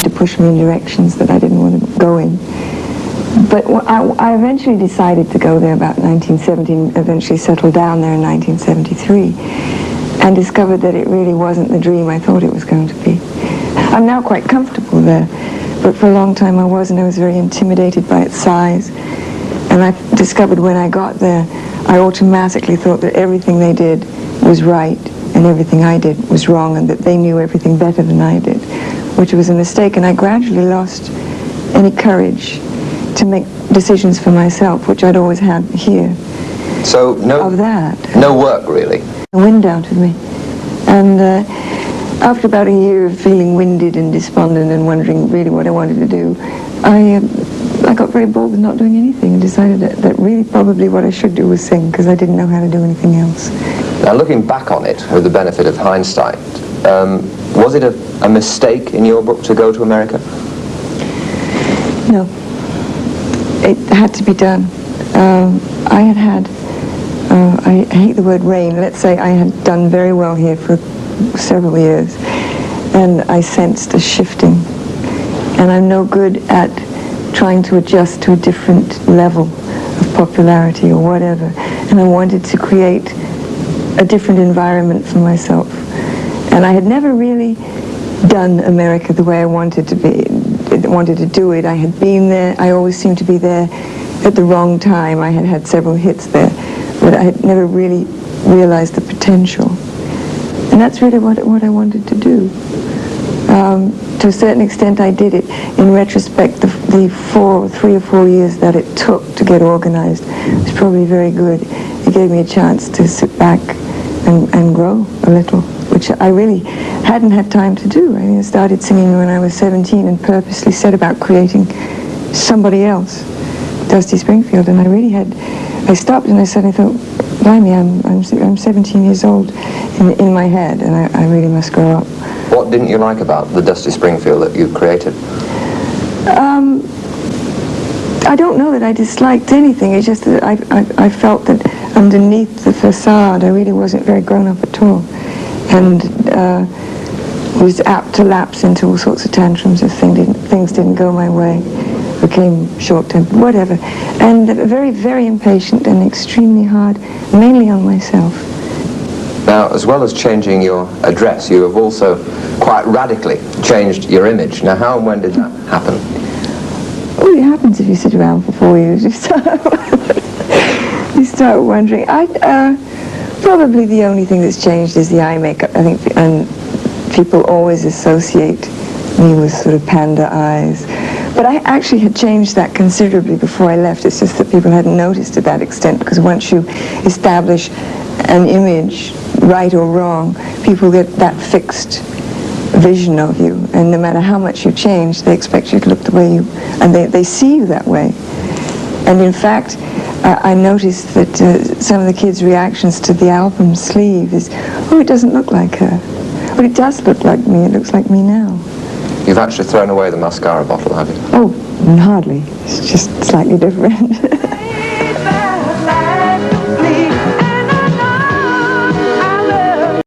tried to push me in directions that I didn't want to go in. But I eventually decided to go there about 1917, eventually settled down there in 1973, and discovered that it really wasn't the dream I thought it was going to be. I'm now quite comfortable there, but for a long time I wasn't. I was very intimidated by its size, and I discovered when I got there, I automatically thought that everything they did was right, and everything I did was wrong, and that they knew everything better than I did, which was a mistake, and I gradually lost any courage to make decisions for myself, which I'd always had here. So no work, really? The wind out of me. And after about a year of feeling winded and despondent and wondering really what I wanted to do, I got very bored with not doing anything and decided that really probably what I should do was sing, because I didn't know how to do anything else. Now, looking back on it with the benefit of hindsight, was it a mistake in your book to go to America? No. It had to be done. I hate the word reign. Let's say I had done very well here for several years, and I sensed a shifting. And I'm no good at trying to adjust to a different level of popularity or whatever. And I wanted to create a different environment for myself. And I had never really done America the way I wanted to do it. I had been there. I always seemed to be there at the wrong time. I had had several hits there, but I had never really realized the potential. And that's really what I wanted to do. To a certain extent, I did it. In retrospect, the 3 or 4 years that it took to get organized was probably very good. It gave me a chance to sit back and grow a little, which I really hadn't had time to do. I mean, I started singing when I was 17 and purposely set about creating somebody else, Dusty Springfield, and I stopped and I thought, blimey, I'm 17 years old in my head, and I really must grow up. What didn't you like about the Dusty Springfield that you created? I don't know that I disliked anything. It's just that I felt that underneath the facade I really wasn't very grown up at all, and was apt to lapse into all sorts of tantrums if things didn't go my way, became short-tempered, whatever, and very, very impatient and extremely hard, mainly on myself. Now, as well as changing your address, you have also quite radically changed your image. Now, how and when did that happen? Oh, it happens if you sit around for 4 years. You start wondering. Probably the only thing that's changed is the eye makeup. I think, and people always associate me with sort of panda eyes. But I actually had changed that considerably before I left. It's just that people hadn't noticed to that extent, because once you establish an image, right or wrong, people get that fixed vision of you, and no matter how much you change, they expect you to look the way you, and they see you that way. And in fact, I noticed that some of the kids' reactions to the album sleeve is, oh, it doesn't look like her. But it does look like me. It looks like me now. You've actually thrown away the mascara bottle, have you? Oh, hardly. It's just slightly different.